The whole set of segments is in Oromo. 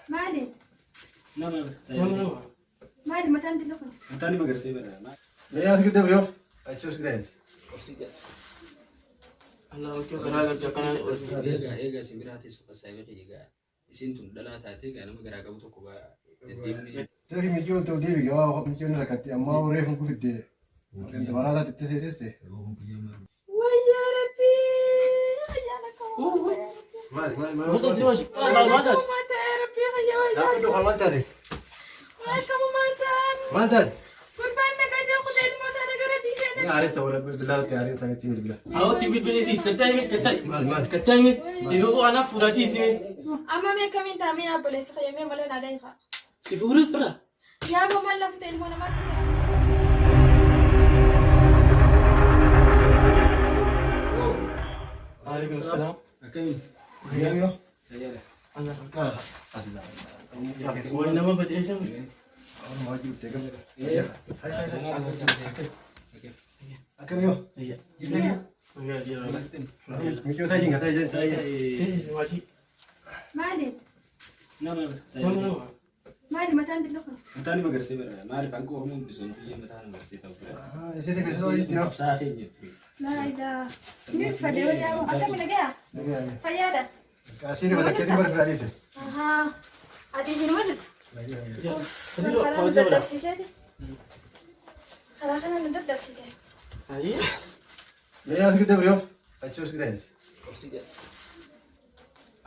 مالي نعم نعم مالي متى عندي لقمة متاني ما قرسي بنا لا يا كده بريو أشوف كده الله أكبر كنا كنا إيجا سميراتي سوق سايبك إيجا isin dala taate kana magara qabu tokko ba deddeemni ترى مليون تودي بيجي واو مليون ركعتي أما وريفهم كفدي أنت مرات تتسيرسي ويا ربي خيالك ما ما تدري وش ما تدري مات يا ربي خيالك لا كده خلاص تادي كم ماتان ما تادي قربان قاعد ياخذ الموسى قردي سنة يا عريس ولا بالله تعريس ثاني تيجي بالله أو تبي بني ديس كتاي مال كتاي يبغوا أنا فرادي سوي أما مي كمين تامين أبوليس خيامي ولا ناديها سيفوري فرا يا أبو ما لفت المونا ما عليكم السلام أكمل هيا سيارة أنا كذا وإنما بدي أسوي ما جبت قبل هاي أنا أكمل يو هي جبنا يلا مليون تاجين تاجين تيجي ماشي مالي نعم نعم مالي متى عندي لقمة متاني ما قرسي بنا ما أعرف عنكم هم بيسون في متاني ما قرسي تاوكل يصير كذا سوي تيار ساعتين يتفي لا إله مين فدي ولا أكمل جاء فيادا كاسيني بدك كذي مرة في عليسه أها أدي في المدد خلينا خلاص بوزة ندد ولا نفسي خلاص أنا ندد نفسي هي لا يا كده بريو أشوف كده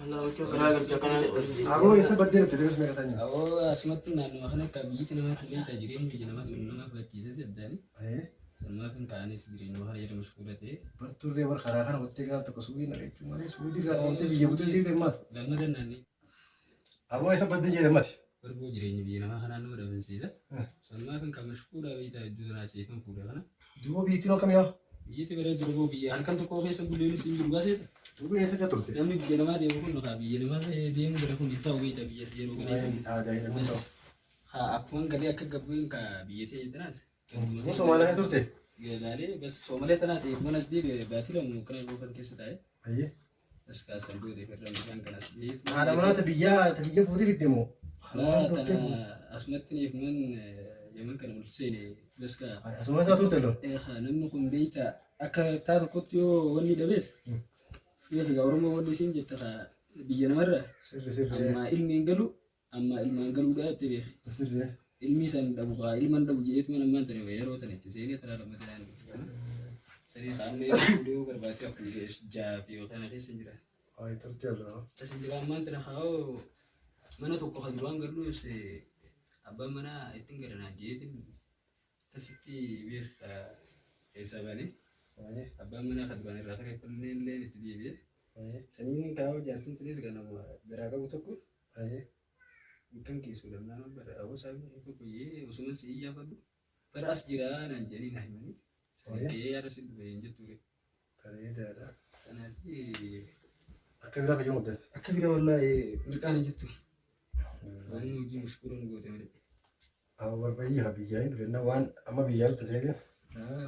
الله أكبر كنا أقول يصير بدينا تدرس مية ثانية أو أسمعتنا إنه إحنا كبيتنا ما خلينا تجرين بيجنا ما كنا ما بتجيزة جداني أيه ما كان كاني سجرين وهر يلا مشكورة ده برتوري ورخراخنا وتيجا تكسوي نريد cuma ini sudah tidak nanti dia betul dia mas لما ده ناني aku esok penting jadi mas بربو جرين بيجنا ما خلنا نور بنسيزة سلما كان كمشكورة بيتا جودنا شيء كم كورة خنا dua biti lo kami ya بيجي تبرد دربو بيجي هل كان تكوه في سبولين سينجر بس dua esok ya turut لما بيجنا ما ده بكون نقابي بيجنا ما ده مدركون يتاو بيتا بيجي سيرو كني ada ini بس mas ها أكون كذي أكجبين كبيجي تناس musuh mana itu teh قالي بس سومالي تناس يكون دي باتيلا ممكن يبقى كيس تاعي aye بس كاسر دودي في الرمضان كان أسبيت ada mana tapi dia putih di demo لا أنا أسمعتني كمان يمكن كانوا مرسيني بس كا semua satu telo إيه خانم نكون بيتا أكا تار كتيو وني دبس إيه في قارما ودي سين جت بيجنا مرة sir أما علمي إنجلو أما علمي إنجلو ده تري sir علمي سن دبوا علمي من دبوا جيت من ما تري ويرو تري تسيني ترى لما ترى سني خان يقولوا كرباتي أقول جا في وكان في سنجرا ay tertelo سنجرا ما ترى خاو mana tokko khadruan garlu se abba mana itingara jeetin tasiti wir hesabani aye abba mana khadruan irra kare kullen len tidibe aye sanin kawo jartin tunis gana beraga butokku aye kan ki sudah nana bara awo sabi itu ko ye usuman si iya fadu bara asjira nan jani nahmani ke ya rasul be injeture kali itu ada sanati akan berapa jam udah akabira wallahi milkan injetu anu ji mushkurun go temani awal bayi habijain karena wan ama bijal terjadi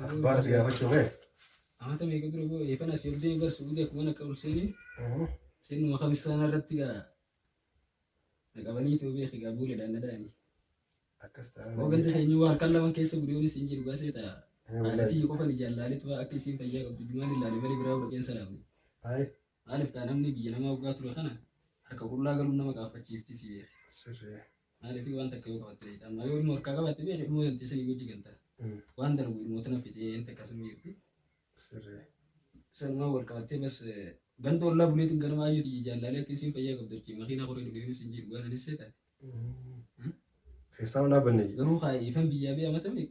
akhbar segala macam amata me kadro go ifana sirde bar suude kuma na kaul sini sinu ma khamis sana rattiga nagabani to be khiga bule dan nadani akas o gande hayni war kallaman kaysa gudoni sinjir go seta alati ko fani jallali to akisim fayya ko jumani lali bari brawo ken salam ay alif kanamni biyana ma go atro khana harka kulla galu nama ka facifti si sir alif wanta ko ko tari amma yo mor ka ba te be mo te sani go jiganta wanda no mo tana fiti ente kasumi sir سلمان والكاتب بس قندو الله بنيت قرن ما يجي جلالة كيسين فيا قبل تركي ما خينا خوري نبيه مسنجيل وانا نسيت حسابنا بني روح هاي يفهم بيجابي ما تملك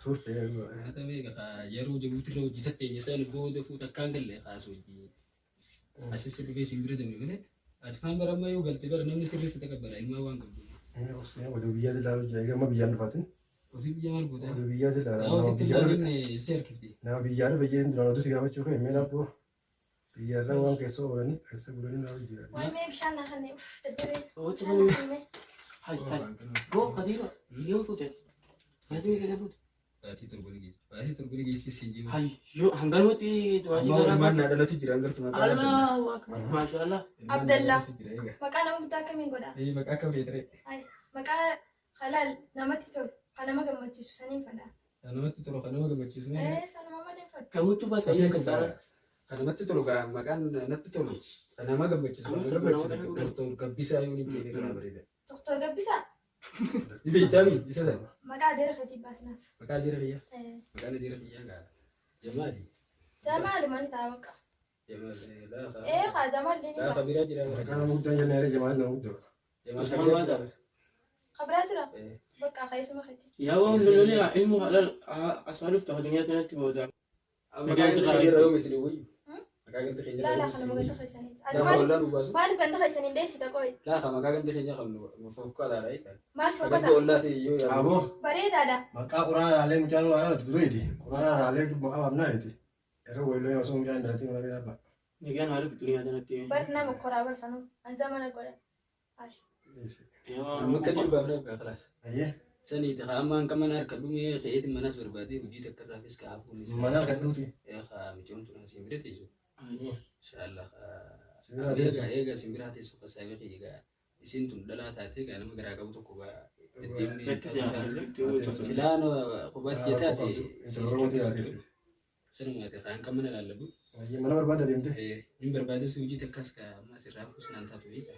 tur ya ما تملك خا يرو جبوت له جتة تيجي بود فوت كانجل له خاصو جي أساس سبب سيمبر تملك ولا أتفهم برا ما يو قلت برا نمني سيرس تكبر إلما وان قبل ini maksudnya udah biaya di lalu jaga mah biaya fatin وفي بيجامل بودا udah biaya di lalu أو nah في biaya تلفزيون سير كفتي nah biaya biaya di lalu tuh segala macam kan mana po biaya lah uang keso orang ni keso bulan ni lalu jaga وين ما يمشي أنا خلني أوف تدري أو تقول هاي هاي بو قديمة اليوم فوت هذا كذا فوت baatii torba ni geessi. Baatii torba ni geessi siin jiru. Hayyoo hangalmatti du'aatii Amma garaa ilmaan naa dhalatu jira hangartu maqaa dhalatu. Allahu akbar maashaallah. Abdallah. Maqaa nama guddaa akkamiin godhaa? Maqaa akka feetere. Maqaa halaal namatti tolu kan nama gammachiisu saniin fadhaa. Kan namatti tolu kan nama gammachiisu. Sanuma malee fadha. Kamutu baasayyaa kasaara. Kan namatti tolu maqaan natti tolu kan nama gammachiisu. Kan nama gammachiisu. Doktor Gabbisaa yoo ni beekne kana bareeda. Doktor Gabbisaa. Ni beektaami isa sana. Maqaa adeera keetii baasnaa. Maqaa adeera kiyyaa. Maqaan adeera kiyyaa gaa Jamaali. Jamaali maal ta'a maqaa? Jamaali laafa. Haa Jamaali ni Laafa biraa jira. Kana muddan jennee Jamaal na muddo. Jamaali. Kabraa jira? Bakka keessuma keetii. Yaa waan lololaa ilmu halal asfaaluuf ta'a addunyaa kanatti moodaa. Maqaan sirraa yeroo misli wayyu. Maqaa ganta keenya. Laa kana maganta keessanii. Laafa wallaan ubaasu. Maaliif ganta keessanii deessita qoy? Laafa maqaa ganta keenya qabnu fokkataadha jechuudha. Maal Maqaa fokkata? ollaati yoo yaadu. Aboo Bareedaadha. maqaa quraanaalee mucaan waan dureeti. Quraanaalee maqaa abnaayeti. Yeroo wayloo yoo sun mucaan dhalate mana bira ba. Nigaan haala addunyaa kanatti. Bar nama koraa barfanu. Anja mana godha. Maka jilbaaf dhabgaa kalaas. Ayyee Saniiti haa ammaan qaman harka dhumee ta'eeti manas barbaadee hojii takka irraafis ka hafuun isaa. mana kan nuti. Haa micoon tun asiin bira teessu. Inshaallah. Sibiraa teessu. Eega simbiraa teessu qasaa beekee egaa isiin tun dhalaa taatee gaa nama garaa qabu tokko gaa silaan qubaatti taate sanumaati kaan kan mana laallabu. Ayyee mana barbaada deemte. Hin barbaadesu hojii takkas gaa ammas irraa fuus naan taatu beeka.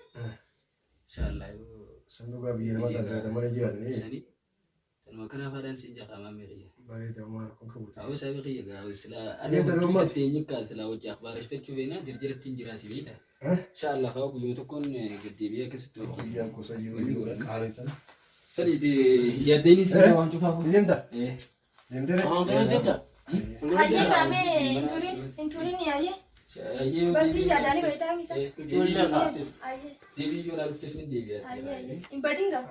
Inshaallah yoo Sanduuqa biyya namaa tajaajila malee jiraatanii. sanii tanuma kanaaf haadhaan siin jaqamaa meeqiyya. Bareeda maal kun kabuuti. Awwa sabi kiyya gaa sila Adeemta ada dhumaati. hojii teenyukaa sila hojii akhbaareffachuu feena jirjirattiin jiraasi beekta. Inshaallah haa guyyoo tokkoon gaddeebi'ee akkasitti hojii. Biyyaan kuusaa jiru qaalessan. Sadiiti yaaddeeni sirna waan cufaaf. Deemta. Deemtee Waan kana deemta. Hayyee gaamee hinturin yaayee. Barsiis yaadanii beektaa misa. Hayyee. Deebii yoo laaluuf teessuma deebi'aa. Hayyee. Hin badin gaa.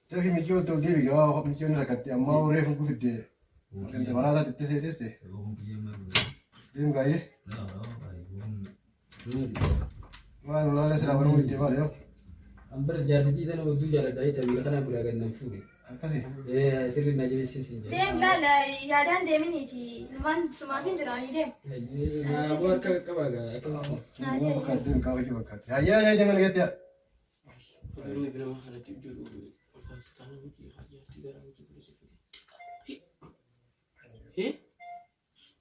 Teefi michoo tol deebi yoo michoon rakkatte ammaa reefu gufitte. Ganda maraataa tittee seedesse. Deem gaayee. Maal ulaalee siraa banuu itti maal yoo. Ambar jaarsitii sana wajjin jaaladha jecha biyya kanaa biraa gad nan fuudhe. Akkasi. Sirri na jabeessin siin jedhe. Deem laala yaadaan deeminiiti. Numaan sumaaf hin jiraanii deem. Naafuu harka qabaa gaa. Tuummaa fakkaate deem kaawwachuu fakkaate. Hayyee deeman geettee. Inni bira waan kanatti jiru fakkaatu taana hojii hajjaatti gara hojii bilisifate.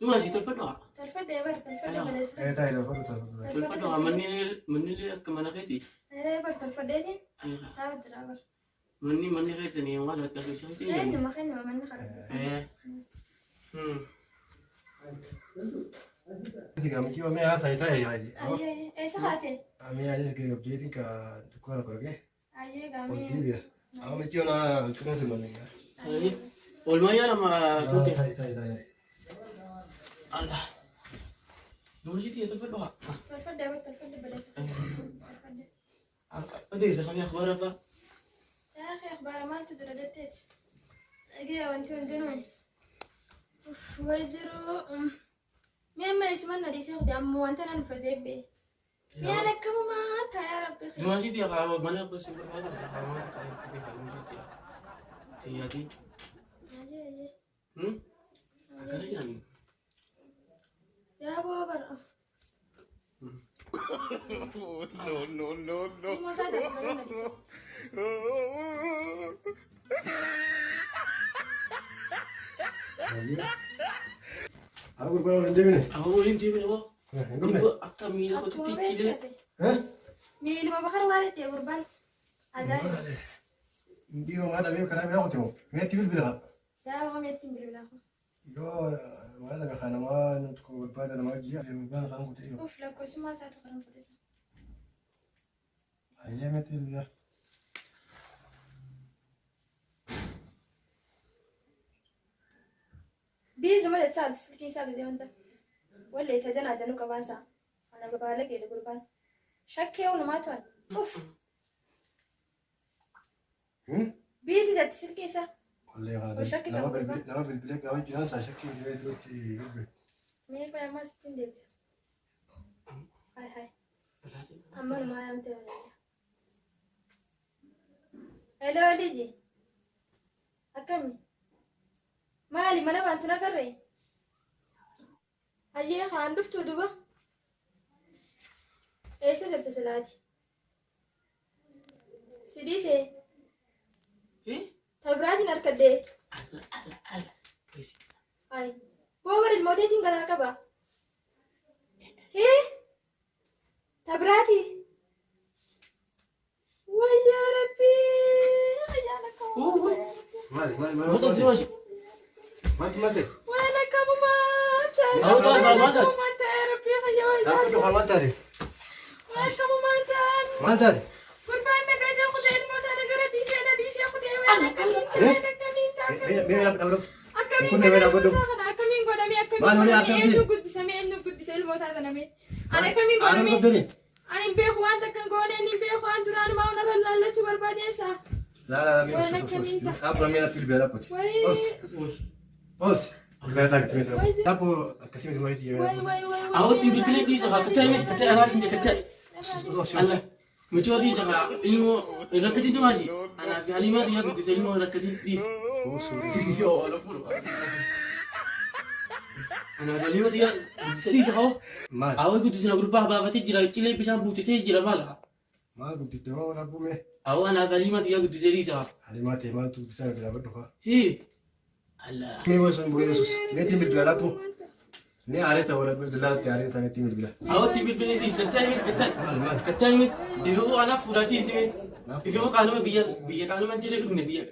Dhuma asii tolfadhu haa. Tolfadhee bar tolfadhee maleessa. Taa'ee tolfadhu tolfadhu. Tolfadhu haa manni akka mana keeti. Bar tolfadheetiin taa'u jira bar. Manni keessanii waan adda keessa Kennuma kennuma manni kana. Michoo mee haasaa taa'ee yaadi. Hayyee eessa haate? Amee anis gabjeetiin ka dukkaana korgee. Hayyee Ol gaamee. deebi'a. Amma michoo naa turan simannee. Oolmaa yaala tuuti. Taa'ee. Allah. Dhuma asii tolfadhu haa. Tolfadhee bar tolfadhee maleessa. Tolfadhee. Adeemsa kamii akhbaara abbaa. يا أخي أخبار ما تدري دتيت أجي وأنت عندنا ويجرو ما يسمعنا دي سيخ دم وأنت أنا فجيب بي يا لك ما أنت يا ربي Dhuma asii haa mana gosa barbaada haa mana kan itti tajaajila. Akkana jedhani. يا بابا no ما صادق Aku berapa orang deemne? Haa waliin deemina moo. Hin gumne. Akka miila kootti cilee. ميلي ما بخر والد يا قربان عجائب Hindi mo nga dami karaa biraa qotimu. Mee tibil biraa. يا هم يتم بالله Yoo maala ka namaa ko barbaada namaa jiya deemu baan kan qotimu. اوف لك وسما ساعه قرن فتسا Ayyee mee tibil biraa. بيز ما تشال سلكي ساب زي ما انت ولا يتجنى دنو كمان ساعه انا ببالك يا قربان شكي وما تون اوف بيزي جت سلكي سا Ollee Shakki nama kan gurbaa. nama bilbilee gaafa jiraan saa shakkii bilbilee duratti bilbil. مين بقى ما ستين ديت هاي هاي أما ما يوم تبغى هلو ليجي أكمل مالي ما أنا بنت نقري أيه خان دفتو دبا إيش سرت سلاتي سديسة إيه؟ تبراتي نركدي ألا كويس هاي بوبر الموتين كراكبا إيه تبراتي ويا ربي خيانك مالك ما تدري وش مالك وينك أبو مات أبو مات. أبو مات يا ربي خيانك أبو مات هذه وينك أبو مات مات هذه قربان نقعد أخذ الموسى نقرأ ديسي أنا ديسي أخذ وينك مين أبو أكمين كنا وين أبو أكمين قدامي ما نقول يا أكمين أكمين. إنه قد سمي إنه قد سيل موسى نامي أنا كمين أنا قدامي قدني أنا بيخوان تكن قولي أني بيخوان دران ما ونرى الله تبر بعدين سا لا وينك مين أنت؟ أبو مين أتفل بلا بوت وي أوس غير لك تميت أبو كسيم ما يجي وي وي وي أهو تبي بلي دي زها كتاي كتاي أنا سنجي كتاي ألا مجوا دي زها إلمو ركدي دماغي أنا في حالي ما دي أبغى تسأل إلمو ركدي دي يا ولا فلو أنا في حالي ما دي تسأل زها ما أهو يقول تسأل غربة بابا تجرا تجيلي بيشان بوتي تجرا مالها ما قلت تمام ولا أبو مين أهو أنا في حالي ما دي أبغى تسأل زها هذه ما تيمان تو تسأل بلا بدوها هي ألا كم وزن بو يسوس نتي مدبلا تو ني عارفة ولا بدلا تعرف ثاني تي مدبلا أهو تبي بلي دي كتاي كتاي ما كتاي يفهمو أنا فلان دي سمين يفهمو كانوا بيا كانوا من جري كنا بيا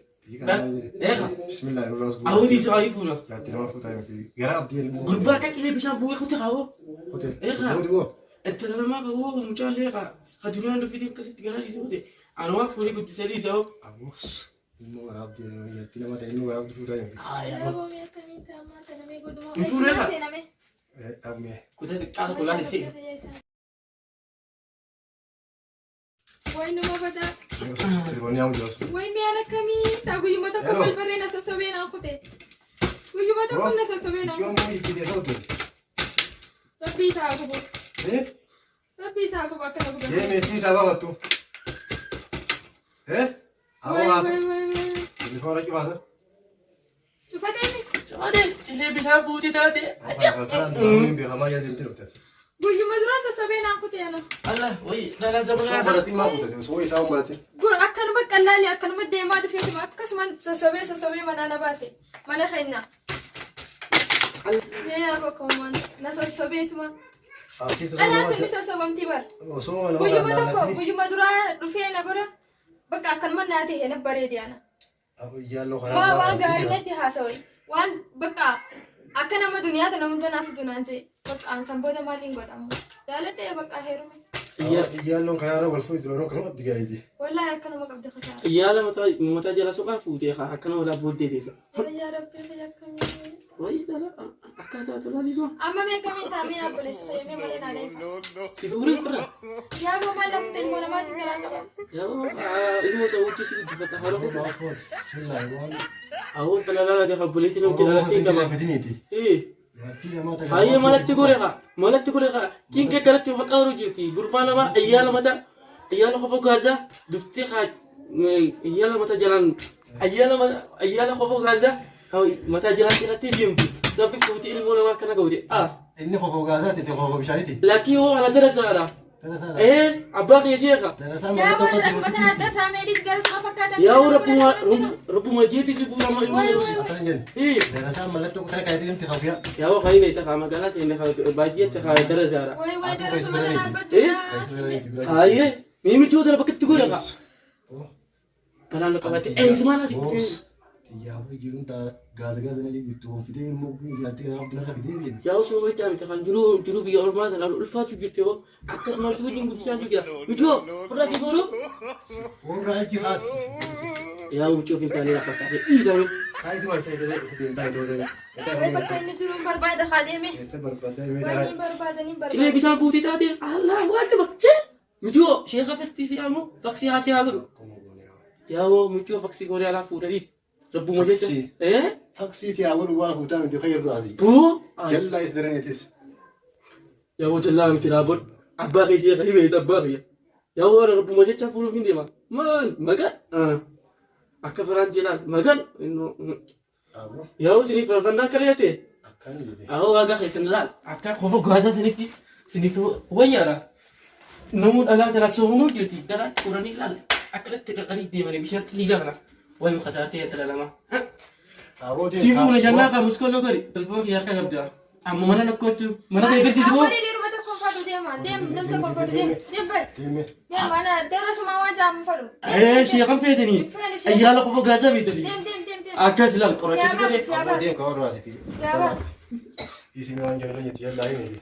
بسم الله الرحمن الرحيم أهو دي سعي فلان يا ترى ما فوت عليك غراب ديال غربة كتير بيشان بوي خو تخاو هوتيل إيه هو أنت لما هو مجال خدونا عنده فيديو كاسيت قال لي سودي أنا واقف ولي قلت سالي سو أبوس إنه غراب ديال يا ترى ما تعلم غراب فوت عليك يا أبو مية كمين تاما تنامي قدوما نفور لك. سينامي أمي كنت هتقطع كلها نسي وين ما بدا تلفوني عم جالس وين ميانا كمين تاقو يوم تكون البرينا سسوين أخوتي ويوم تكون سسوين يوم ما يجي كده هوتيل ربي ساقو إيه ربي ساقو بكرة بكرة ये मेसी साहब हो तू हैं आओ आ टेलीफोन रखी बात شوف هذا بعدين اللي بيشان بوتي تلاتي हम भी हमारे यहाँ दिलते रहते थे قول يوم دراسة سوين أخوتي أنا الله وي لا لا सो زمان बराती माँ होते थे सो ही साहब बराती قول أكن بكلاني أكن بدي ما دفيت ما أكس من سسوي من أنا باسي ما نخينا يا أبوكم من ناس سويت ما أنا أتني سسوي متبر सो قول يوم تكو قول يوم درا رفينا برا بقى أكن من ناتي هنا بريدي أنا अब ये लोग ما وان قاري نتي هاسوي وان بقى أكن ما دنيا تنامدنا في دنيا بقى أن سنبودا مالين قدام دالت بقى هيرومي ये लोग खाना वल्फो इधर लोग कहाँ दिखाई थी والله أكن ما قبض خسارة يا لا متى جلا سوق فوتي خا كانوا ولا بودي ديسا يا ربي يا كمين وي لا لا أكاد أتولا لي ما أما مين كمين تامين أبوليس خيمة مالين عليه سيفوري فرا يا أبو ما لفتني ولا ما تكرر يا إذا سويت شيء جبت هارو بسم الله الرحمن أهو لا ده خبولتي لو كده لكن كمان بدينيتي إيه يا تيجي ما تجي هاي مالك تقولها كين كلت فكروا جرتي غربانا ما أيالا متى أيالا خبوا غازا دفتي خا أيالا متى جلان أيالا خبوا غازا أو متى جلان تلاتي بيمتي سافك فوتي المولا ما كنا قودي إني خوفو غازات تي خوفو بشارتي لكن هو على دراسة أنا ترى سنة إيه أباك يا شيخة ترى سنة يا ما أبو تقول الأسمة هذا سامي جالس ما فكرت يا رب ما جيتي سبورة ما أتنجن إيه ترى سنة ما لتو كذا كذا أنت خافيا يا هو خايف يتخا ما قالش إن باجية تخا دراسة أنا وي درس ما أنا إيه هاي ميمي تشوف أنا بكت تقولها كلام لك باتي إيه زمان أسيب يا أبو يجون تا غاز نجي بيتو في تين مو ياتي أنا بدنا كده يا وسو ويتا متخان جرو بيا أول ما هذا الفاتو جرتيه أكثر ما شو بدي نقول سانجو كذا مجو فراسي بورو ورا الجهاد يا وجو في كان لا فتح إيزا هاي دوا سيد ده تاي دوا ده وي بكين تروم برباد خادمي سبب بدل وي ميدا برباد تلي بيسان بوتي تادي الله أكبر مجو شيخ فستي سيامو فاكسي هاسي هذا يا هو مجو فاكسي قولي على فوريس ربو مجد إيه فاكسي تي أول واحد فوتان دي خير راسي هو جل إسدرنيتس يا هو جلام تلابون أباغي شيخ هيبة أباغي يا هو ربو مجد شافورو فين دي ما كان أكفران جلال ما كان إنه Abo. Yoo siniif rafannaa kareete. Akkan jete. Ahoo waaqa keessan laal akka qofa gaasaa sinitti siniif wayyaadha. Namuu dhalaa jala soomuu jirti gara turanii laal akkanatti dhaqanii deemanii bishaan xixiqqaa kana wayi muka saartee intala lama. Abo de. Siifuu na jannaa kan muskolloo gari dalfoo fi harka qabda. Amma mana nakkootu mana eegarsiisu moo? Ammalii dhiiruma tokko fadhu deema. Deem namni tokko fadhu deem. Deem bai. Deeme. Deem mana darasuma waan jaamu fadhu. Shee kan feetanii ayyaala qofa gaasaa beetanii. Deem. Akkas ilaal qoraachis godhee. Siyaabas. Abo de ka warra asiti. Siyaabas. Isimi waan jaalala nyeti yalla himi.